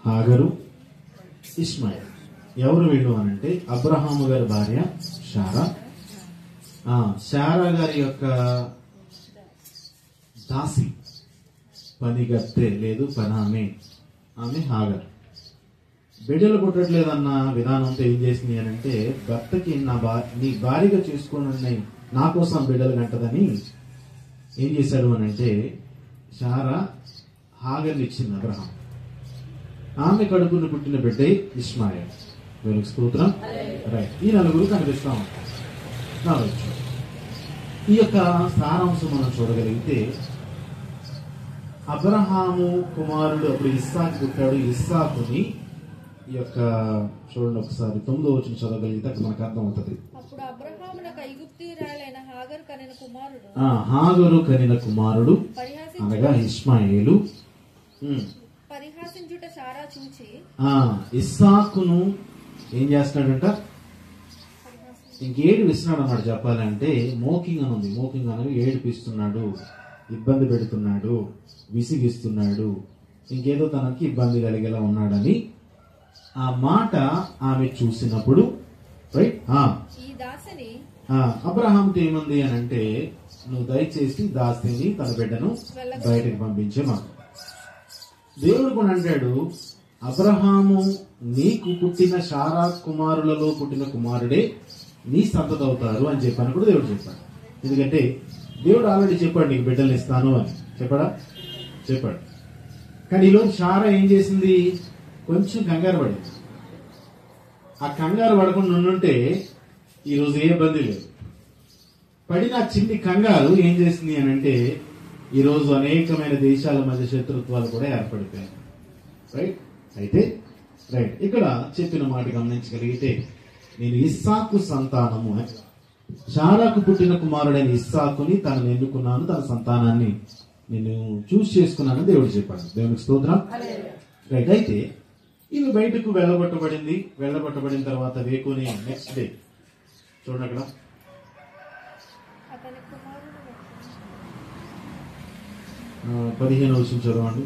హాగరు, ఇష్మాయేల్. ఎవరు వీళ్ళు అనంటే అబ్రహాము గారి భార్య శారా. శారా గారి యొక్క దాసి, పనిగత్తె లేదు పనామె, ఆమె హాగర్. బిడ్డలు పుట్టట్లేదన్న విధానంతో ఏం చేసింది అని అంటే, భర్తకి నీ భార్యగా చేసుకోండి, నా కోసం బిడ్డలు కంటదని ఏం చేశాడు అని అంటే, శారా హాగర్ని ఇచ్చింది అబ్రహాం. ఆమె కడుపును పుట్టిన బిడ్డే ఇష్మాయేల్. వీళ్ళకి స్తోత్రం. రైట్, ఈ నలుగురు కనిపిస్తా ఉంటారు. ఈ యొక్క సారాంశం మనం చూడగలిగితే, అబ్రహాము కుమారుడు అప్పుడు ఇస్సాకు పుట్టాడు. ఇస్సాకుని ఈ యొక్క చూడండి ఒకసారి 9వ వచనం చదవగలిగితే అక్కడ మనకు అర్థం అవుతుంది. హాగరు కనిన కుమారుడు అనగా ఇష్మాయేలు. ఇస్సాకును ఏం చేస్తున్నాడంట, ఇంకేడిపిస్తున్నాడు అన్నాడు. చెప్పాలంటే మోకింగ్ అని ఉంది. మోకింగ్ అనేది ఏడిపిస్తున్నాడు, ఇబ్బంది పెడుతున్నాడు, విసిగిస్తున్నాడు, ఇంకేదో తనకి ఇబ్బంది కలిగేలా ఉన్నాడని ఆ మాట ఆమె చూసినప్పుడు రైట్ అబ్రహాంతో ఏముంది అని అంటే, నువ్వు దయచేసి దాసిని తన బిడ్డను బయటకు పంపించే మాకు. దేవుడు కూడా అంటాడు, అబ్రహాము నీకు పుట్టిన శారా కుమారులలో పుట్టిన కుమారుడే నీ సంతతి అవుతారు అని చెప్పాను కూడా దేవుడు చెప్పాడు. ఎందుకంటే దేవుడు ఆల్రెడీ చెప్పాడు నీకు బిడ్డలు ఇస్తాను అని చెప్పాడు. కానీ ఈరోజు శారా ఏం చేసింది, కొంచెం కంగారు పడింది. ఆ కంగారు పడకుండా ఉండుంటే ఈరోజు ఏ ఇబ్బంది లేదు. పడిన చిన్ని కంగారు ఏం చేసింది అని అంటే, ఈరోజు అనేకమైన దేశాల మధ్య శత్రుత్వాలు కూడా ఏర్పడిపోయాయి. రైట్, అయితే రైట్ ఇక్కడ చెప్పిన మాట గమనించగలిగితే, నేను ఇస్సాకు సంతానము, శారాకు పుట్టిన కుమారుడైన ఇస్సాకుని తనను ఎన్నుకున్నాను, తన సంతానాన్ని నేను చూస్ చేసుకున్నానని దేవుడు చెప్పాడు. దేవునికి స్తోత్రం. రైట్, అయితే ఇవి బయటకు వెళ్ళగొట్టబడిన తర్వాత వేకుని నెక్స్ట్ డే చూడండి అక్కడ 15వ వచనం చదవండి.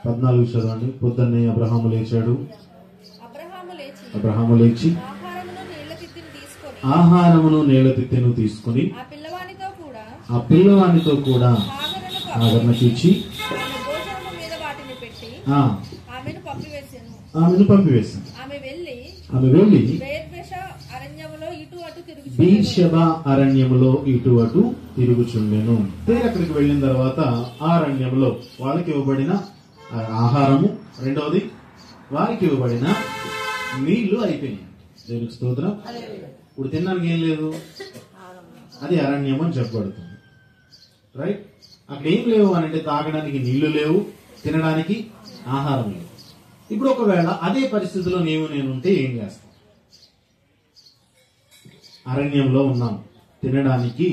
14 చదవండి. పొద్దున్నే అబ్రహాము లేచాడు. అబ్రహాము లేచి ఆహారమును నీళ్ల తిత్తెను తీసుకుని ఆ పిల్లవానితో కూడా హాగరునకు ఇచ్చి ఆమెను పంపివేశాను. ఆమె వెళ్ళి బీర్షెబా అరణ్యములో ఇటు అటు తిరుగుచుండెను. అక్కడికి వెళ్ళిన తర్వాత ఆ అరణ్యంలో వాళ్ళకి ఇవ్వబడిన ఆహారము, రెండవది వారికి ఇవ్వబడిన నీళ్లు అయిపోయినాయి. దేవునికి స్తోత్రం. ఇప్పుడు తినడానికి ఏం లేదు, అది అరణ్యం అని చెప్పబడుతుంది. రైట్, అక్కడ ఏం లేవు అని అంటే, తాగడానికి నీళ్లు లేవు, తినడానికి ఆహారం లేదు. ఇప్పుడు ఒకవేళ అదే పరిస్థితిలో నేను ఉంటే ఏం చేస్తాం? అరణ్యంలో ఉన్నాం, తినడానికి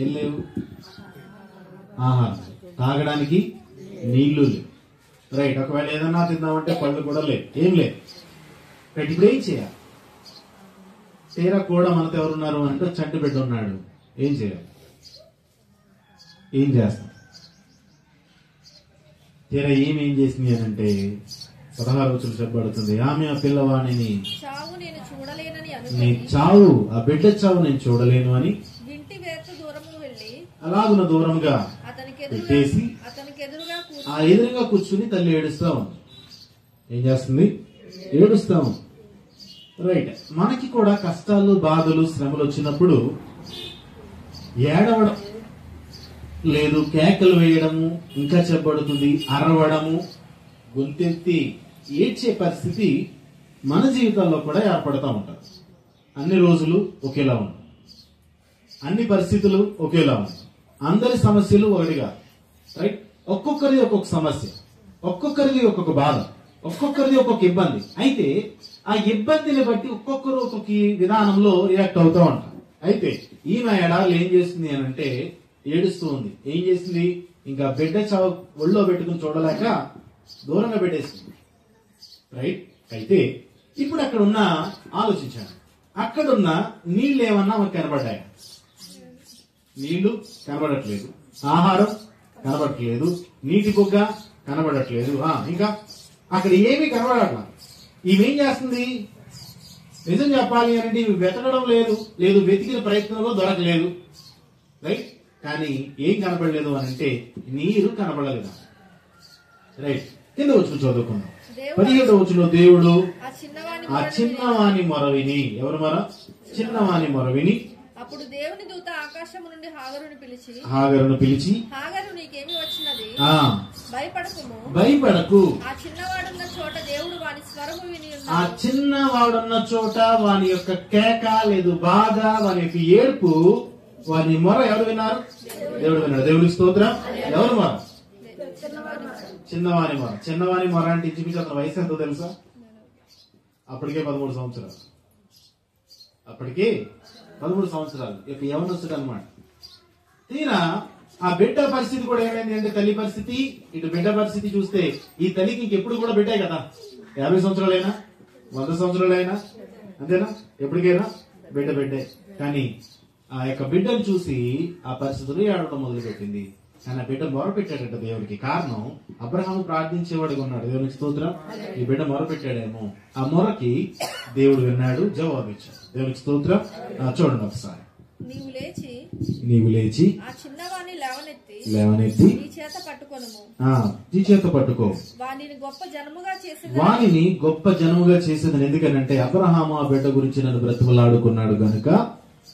ఏం లేవు, ఆహారం, తాగడానికి నీళ్లు లేవు. రైట్, ఒకవేళ ఏదన్నా తిందామంటే పళ్ళు కూడా లేవు, ఏం లేదు. రైట్, ఇప్పుడు ఏం చేయాలి? తీరా కూడా మనతో ఎవరున్నారు అంటే చంటి బిడ్డ ఉన్నాడు, ఏం చేయాలి? ఏం చేస్తాం? తీరా ఏమేం చేసింది అని అంటే 16వ వచనం చెప్పబడుతుంది, ఆమె ఆ పిల్లవాణిని నీ చావు, ఆ బిడ్డ చావు నేను చూడలేను అని అలాగున దూరంగా పెట్టేసి ఆ ఎదురుగా కూర్చుని తల్లి ఏడుస్తా ఉంది. ఏం చేస్తుంది? ఏడుస్తా ఉంది. రైట్, మనకి కూడా కష్టాలు, బాధలు, శ్రమలు వచ్చినప్పుడు ఏడవడం లేదు, కేకలు వేయడము, ఇంకా చెప్పబడుతుంది అరవడము, గొంతెత్తి ఏడ్చే పరిస్థితి మన జీవితాల్లో కూడా ఏర్పడతా ఉంటారు. అన్ని రోజులు ఒకేలా ఉంటాయి, అన్ని పరిస్థితులు ఒకేలా ఉంటాయి, అందరి సమస్యలు ఒకటిగా. రైట్, ఒక్కొక్కరిది ఒక్కొక్క సమస్య, ఒక్కొక్కరిది ఒక్కొక్క బాధ, ఒక్కొక్కరిది ఒక్కొక్క ఇబ్బంది. అయితే ఆ ఇబ్బందిని బట్టి ఒక్కొక్కరు ఒక్కొక్క విధానంలో రియాక్ట్ అవుతూ ఉంటారు. అయితే ఈమె ఎడాలు ఏం చేస్తుంది అని అంటే ఏడుస్తూ ఉంది. ఏం చేసింది? ఇంకా బిడ్డ చావు ఒళ్ళో పెట్టుకుని చూడలేక దూరంగా పెట్టేసింది. రైట్, అయితే ఇప్పుడు అక్కడున్న ఆలోచించాను, అక్కడున్న నీళ్లు ఏమన్నా మాకు కనబడ్డాయి? నీళ్లు కనబడట్లేదు, ఆహారం కనబడట్లేదు, నీటి బొగ్గ కనబడట్లేదు, ఇంకా అక్కడ ఏమీ కనబడట్లా. ఈమెం చేస్తుంది? నిజం చెప్పాలి అంటే ఇవి వెతకడం లేదు, వెతికిన ప్రయత్నంలో దొరకలేదు, రైట్. కానీ ఏం కనబడలేదు అని అంటే నీరు కనబడలేదు, రైట్. కింద వచ్చి చదువుకుందాం. 17వ వచనంలో దేవుడు ఆ చిన్నవాని మొర విని, ఎవరు మొర? చిన్నవాని మొర విని, అప్పుడు దేవుని దూత ఆకాశము నుండి హాగరును పిలిచి హాగరు నీకేమి వచ్చినది, భయపడకు, ఆ చిన్నవాడున్న చోట దేవుడు వాని స్వరము విని ఉన్నాడు. ఆ చిన్నవాడున్న చోట వాని యొక్క కేక లేదు, బాధ, వాని యొక్క ఏడుపు, వాని మొర ఎవరు విన్నారు? దేవుడు విన్నాడు. దేవుడికి స్తోత్రం. ఎవరు మొర? చిన్నవాని మొర. చిన్నవాని మొర అంటే ఇంచుమించు అతని వయసు ఎంతో తెలుసా? అప్పటికే 13 సంవత్సరాలు. అప్పటికే 13 సంవత్సరాలు. ఇక యవనస్తుడు అనమాట. తీరా ఆ బిడ్డ పరిస్థితి కూడా ఏమైంది అంటే, తల్లి పరిస్థితి ఇటు బిడ్డ పరిస్థితి చూస్తే, ఈ తల్లికి ఇంకెప్పుడు కూడా బిడ్డే కదా, 50 సంవత్సరాలైనా 100 సంవత్సరాలైనా అంతేనా, ఎప్పటికైనా బిడ్డే. కానీ ఆ యొక్క బిడ్డను చూసి ఆ పరిస్థితులు ఏడవడం మొదలు పెట్టింది. కానీ ఆ బిడ్డ మొరపెట్టాడట దేవుడికి. కారణం, అబ్రహాము ప్రార్థించేవాడిగా ఉన్నాడు. దేవునికి స్తోత్రం. ఈ బిడ్డ మొరపెట్టాడేమో, ఆ మొరకి దేవుడు విన్నాడు, జవాబు ఇచ్చాడు. దేవునికి స్తోత్రం. చూడండి ఒకసారి. నీవు లేచి ఆ చిన్నవాణ్ణి లేవనెత్తి నీ చేత పట్టుకో, వానిని గొప్ప జనముగా చేసేదని. ఎందుకనంటే అబ్రహాము ఆ బిడ్డ గురించి నన్ను బ్రతిమలాడుకున్నాడు గనుక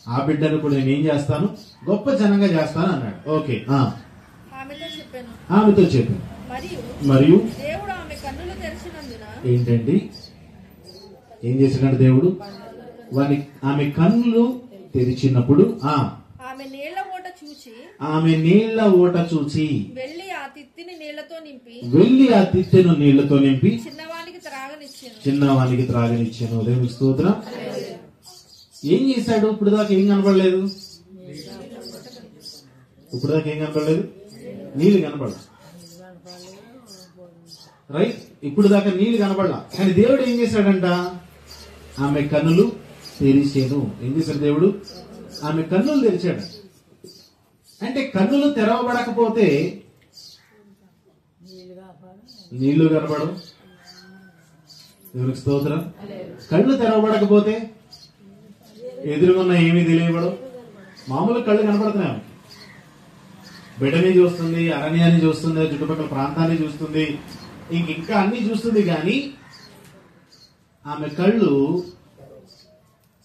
ఆ బిడ్డను కూడా నేను ఏం చేస్తాను? గొప్ప జనంగా చేస్తాను అన్నాడు. ఓకే. ఆమెతో చెప్పాను. మరియు దేవుడు ఆమె కన్నులు తెరిచినందున ఏంటండి ఏం చేసినాడు దేవుడు? ఆమె కన్నులు తెరిచినప్పుడు ఆమె నీళ్ల ఓట చూచి వెళ్లి ఆ తిత్తిని నీళ్లతో నింపి చిన్నవానికి త్రాగనిచ్చాను. దేవునికి స్తోత్రం. ఏం చేశాడు? ఇప్పుడు దాకా ఏం కనపడలేదు. నీళ్లు కనపడలా, రైట్. ఇప్పుడు దాకా నీళ్లు కనపడలా. కానీ దేవుడు ఏం చేశాడంట? ఆమె కన్నులు తెరిచాను. ఏం చేశాడు దేవుడు? ఆమె కన్నులు తెరిచాడు. అంటే కన్నులు తెరవబడకపోతే నీళ్లు కనపడవు. దేవునికి స్తోత్రం. కళ్ళు తెరవబడకపోతే ఎదురుగున్న ఏమీ తెలియబడవు. మామూలు కళ్ళు కనపడుతున్నాయి. బిడ్డని చూస్తుంది, అరణ్యాన్ని చూస్తుంది, చుట్టుపక్కల ప్రాంతాన్ని చూస్తుంది, ఇంకా అన్ని చూస్తుంది. కానీ ఆమె కళ్ళు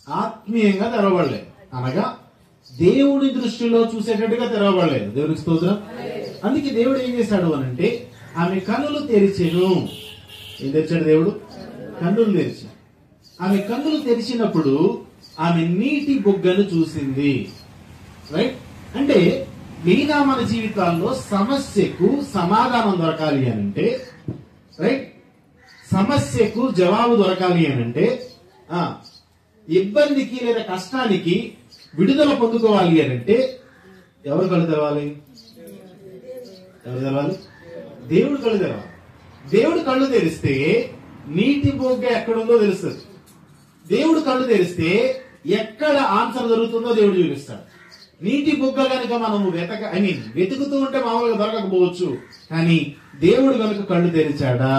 ఆత్మీయంగా తెరవబడలేదు, అనగా దేవుడి దృష్టిలో చూసేటట్టుగా తెరవబడలేదు. దేవునికి స్తోత్రం. అందుకే దేవుడు ఏం చేశాడు అనంటే ఆమె కన్నులు తెరిచెను. ఏం తెరిచాడు దేవుడు? కన్నులు తెరిచి. ఆమె కన్నులు తెరిచినప్పుడు ఆమె నీటి బొగ్గను చూసింది, రైట్. అంటే మిగతా మన జీవితాల్లో సమస్యకు సమాధానం దొరకాలి అనంటే, రైట్, సమస్యకు జవాబు దొరకాలి అనంటే, ఇబ్బందికి లేదా కష్టానికి విడుదల పొందుకోవాలి అనంటే ఎవరు కళ్ళు తెరవాలి? దేవుడు కళ్ళు తెరవాలి. దేవుడు కళ్ళు తెరిస్తే నీటి బొగ్గ ఎక్కడుందో తెలుస్తుంది. దేవుడు కళ్ళు తెరిస్తే ఎక్కడ ఆన్సర్ దొరుకుతుందో దేవుడు చూపిస్తాడు. నీటి బొగ్గ కనుక మనము వెతుకుతూ ఉంటే మామూలుగా దొరకకపోవచ్చు. కానీ దేవుడు కనుక కళ్ళు తెరిచాడా,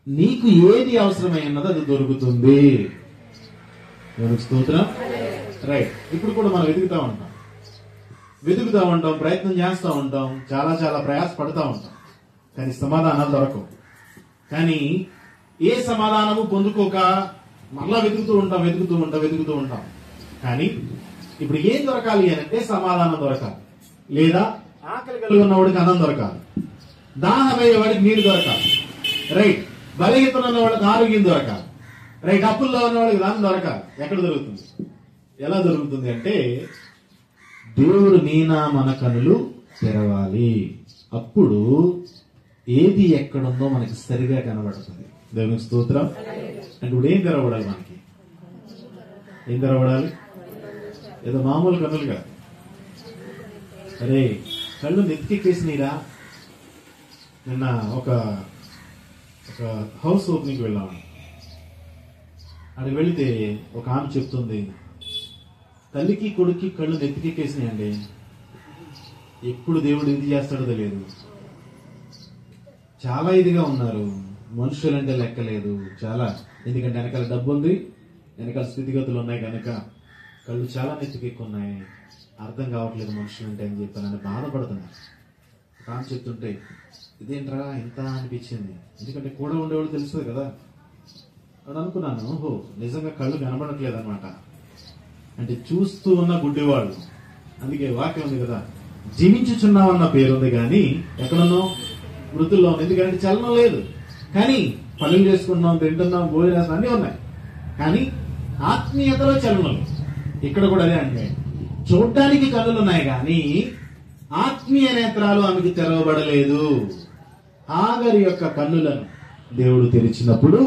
నీకు ఏది అవసరమైనదో అది దొరుకుతుంది. దేవునికి స్తోత్రం. రైట్. ఇప్పుడు కూడా మనం వెతుకుతా ఉంటాం, ప్రయత్నం చేస్తూ ఉంటాం, చాలా చాలా ప్రయాస పడుతూ ఉంటాం. కానీ సమాధానాలు దొరకవు. కానీ ఏ సమాధానము పొందుకోక మళ్ళా వెతుకుతూ ఉంటాం. కానీ ఇప్పుడు ఏం దొరకాలి అంటే సమాధానం దొరకాలి, లేదా ఆకలి కలిగి ఉన్నవాడికి అన్నం దొరకాలి, దాహమయ్యే వాడికి నీరు దొరకాలి, రైట్. బలహీనతలో ఉన్న వాడికి ఆరోగ్యం దొరకాలి, రైట్. అప్పుల్లో ఉన్న వాడికి దానం దొరకాలి. ఎక్కడ దొరుకుతుంది? ఎలా దొరుకుతుంది అంటే దేవుడు మన కనులు తెరవాలి. అప్పుడు ఏది ఎక్కడుందో మనకి సరిగా కనబడుతుంది. దేవునికి స్తోత్రం. అంటే ఇప్పుడు ఏం తెరవబడాలి? మనకి ఏం తెరవబడాలి? ఏదో మామూలు కన్నులు కాదు. అరే కళ్ళు నెత్తికెక్కేసినీరా. నిన్న ఒక హౌస్ ఓపెనింగ్ వెళ్ళాము. అక్కడికి వెళితే ఒక ఆమె చెప్తుంది, తల్లికి కొడుక్కి కళ్ళు నెత్తికెక్కేసినాయండి. ఎప్పుడు దేవుడు ఇది చేస్తాడో తెలియదు. చాలా ఇదిగా ఉన్నారు. మనుషులంటే లెక్కలేదు చాలా. ఎందుకంటే వెనకాల డబ్బు ఉంది, వెనకాల స్థితిగతులు ఉన్నాయి కనుక కళ్ళు చాలా నెత్తికెక్కున్నాయి. అర్థం కావట్లేదు మనుషులంటే అని చెప్పి నన్ను బాధపడుతున్నారు. కాని చెప్తుంటే ఇదేంట్రా ఇంత అనిపించింది. ఎందుకంటే కూడా ఉండేవాళ్ళు తెలుస్తుంది కదా అని అనుకున్నాను. ఓహో, నిజంగా కళ్ళు కనబడట్లేదు అనమాట. అంటే చూస్తూ ఉన్న గుడ్డివాళ్ళు. అందుకే వాక్యం ఉంది కదా, జీవించుచున్నామన్న పేరుంది కానీ ఎక్కడున్నాం? మృతుల్లో. ఎందుకంటే చలనం లేదు, కానీ పనులు చేసుకుంటున్నాం, తింటున్నాం, భోజనం అన్నీ ఉన్నాయి, కానీ ఆత్మీయతలో చలనం లేదు. ఇక్కడ కూడా అదే అంటే చూడ్డానికి కన్నులు ఉన్నాయి కానీ ఆత్మీయ నేత్రాలు ఆమెకు తెరవబడలేదు. హాగరు యొక్క కన్నులను దేవుడు తెరిచినప్పుడు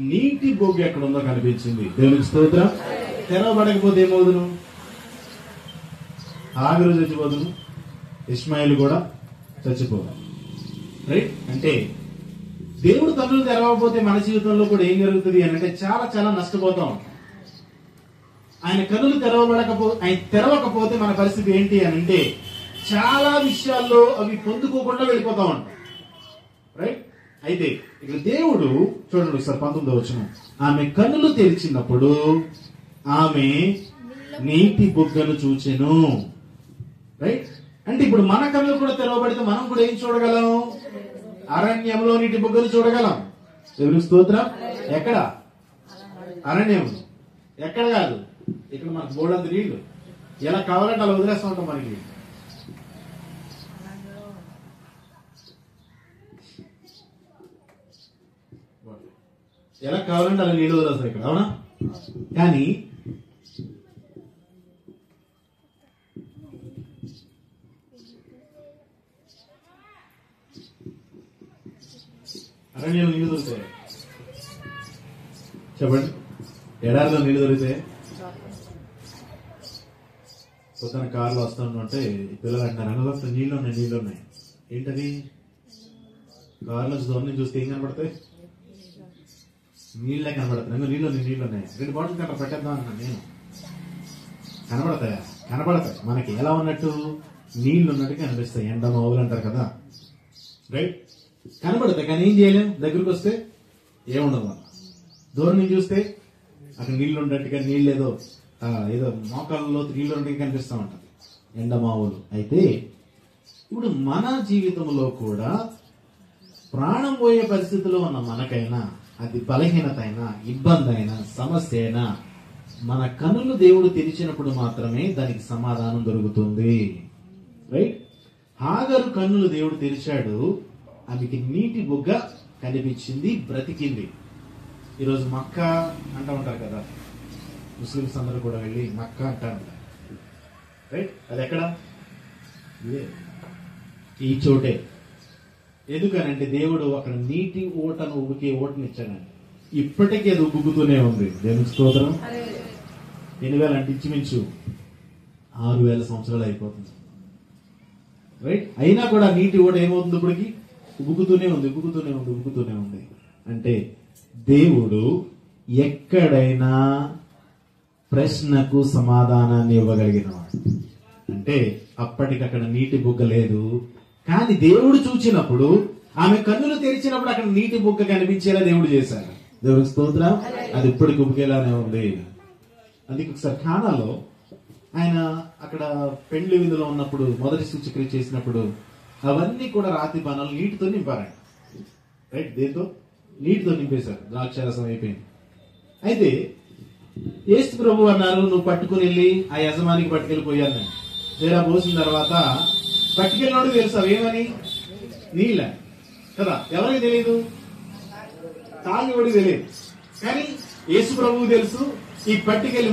నీటి బొగ్గు ఎక్కడుందో కనిపించింది. దేవునికి స్తోత్రం. తెరవబడకపోతే ఏమవుదును? హాగరు చచ్చిపోదును, ఇష్మాయిల్ కూడా చచ్చిపోదు. రైట్? అంటే దేవుడు కన్నులు తెరవకపోతే మన జీవితంలో కూడా ఏం జరుగుతుంది అని అంటే చాలా చాలా నష్టపోతాం. ఆయన కన్నులు తెరవకపోతే మన పరిస్థితి ఏంటి అని అంటే చాలా విషయాల్లో అవి పొందుకోకుండా వెళ్ళిపోతా ఉంటాం. రైట్? అయితే ఇక్కడ దేవుడు చూడండి ఒకసారి 19వ వచనం, ఆమె కన్నులు తెరిచినప్పుడు ఆమె నీటి బుగ్గను చూచెను. రైట్? అంటే ఇప్పుడు మన కన్నులు కూడా తెరవబడితే మనం కూడా ఏం చూడగలం? అరణ్యంలో నీటి బుగ్గను చూడగలం. దేవునికి స్తోత్రం. ఎక్కడ? అరణ్యం. ఎక్కడ కాదు, ఇక్కడ మనకు బోర్డంత నీళ్లు. ఎలా కావాలంటే అలా వదిలేస్తూ ఉంటాం. మనకి ఎలా కావాలంటే అలా నీళ్లు వదిలేస్తాం ఇక్కడ, అవునా? కానీ అరణ్యంలో నీళ్లు దొరుకుతాయి. చెప్పండి, ఎడారిలో నీళ్లు దొరికితే పొద్దున కారులో వస్తుంటే పిల్లలు అంటున్నారు, అనవసరం నీళ్లు ఉన్నాయి. ఏంటది? కారులో దూరం చూస్తే ఏం కనపడతాయి? నీళ్ళే కనబడతాయి. నీళ్ళు ఉన్నాయి. 2 బాటిల్ అక్కడ పెట్టేద్దాం అన్నాను నేను. కనబడతాయా? కనబడతాయి. మనకి ఎలా ఉన్నట్టు? నీళ్లు ఉన్నట్టు కనిపిస్తాయి. ఎండ మావులు అంటారు కదా, రైట్? కనబడతాయి, కానీ ఏం చేయలేం. దగ్గరికి వస్తే ఏముండదు. దూరం నుంచి చూస్తే అక్కడ నీళ్లు ఉన్నట్టుగా, నీళ్ళు ఏదో మోకాళ్ళలో నీళ్లు ఉన్నట్టుగా కనిపిస్తూ ఉంటది, ఎండమావులు. అయితే ఇప్పుడు మన జీవితంలో కూడా ప్రాణం పోయే పరిస్థితిలో ఉన్న మనకైనా, అది బలహీనత అయినా, ఇబ్బంది అయినా, సమస్య అయినా, మన కన్నులు దేవుడు తెరిచినప్పుడు మాత్రమే దానికి సమాధానం దొరుకుతుంది. రైట్? హాగరు కన్నులు దేవుడు తెరిచాడు, ఆమెకి నీటి బుగ్గ కనిపించింది, బ్రతికింది. ఈరోజు మక్క అంటూ ఉంటారు కదా, ముస్లిమ్స్ అందరూ కూడా వెళ్ళి మక్క అంటారు. రైట్? అది ఎక్కడ? ఈ చోటే. ఎందుకనంటే దేవుడు అక్కడ నీటి ఊటను ఉబికే ఊటనిచ్చాడండి. ఇప్పటికీ అది ఉబ్బుకుతూనే ఉంది. దేవునికి స్తోత్రం. 8,000 అంటే ఇంచుమించు 6,000 సంవత్సరాలు అయిపోతుంది. రైట్? అయినా కూడా నీటి ఊట ఏమవుతుంది? ఇప్పటికి ఉబ్బుకుతూనే ఉంది. అంటే దేవుడు ఎక్కడైనా ప్రశ్నకు సమాధానాన్ని ఇవ్వగలిగిన వాడు. అంటే అప్పటికక్కడ నీటి బుగ్గ లేదు, కానీ దేవుడు చూచినప్పుడు, ఆమె కన్నులు తెరిచినప్పుడు అక్కడ నీటి బుగ్గ కనిపించేలా దేవుడు చేశాడు. దేవుడికి స్తోత్రం. అది ఇప్పటికి ఉబ్బుకేలానే ఉంది. అందుకే ఒకసారి ఖానాలో ఆయన అక్కడ పెండ్లి విధిలో ఉన్నప్పుడు, మొదటి సూచక్రియ చేసినప్పుడు అవన్నీ కూడా రాతి బాణాలు నీటితో నింపారంట. రైట్? దేంతో? నీటితో నింపేశారు. ద్రాక్షారసం అయిపోయింది. అయితే యేసు ప్రభు అన్నారు, నువ్వు పట్టుకుని వెళ్ళి ఆ యజమానికి పట్టుకెళ్ళిపోయాను. తీరా పోసిన తర్వాత పట్టుకెళ్ళినోడు తెలుసా ఏమని? నీళ్ళ కదా. ఎవరికి తెలియదు? తాగివాడికి తెలియదు. కానీ యేసు ప్రభువు తెలుసు ఈ పట్టుకెళ్ళి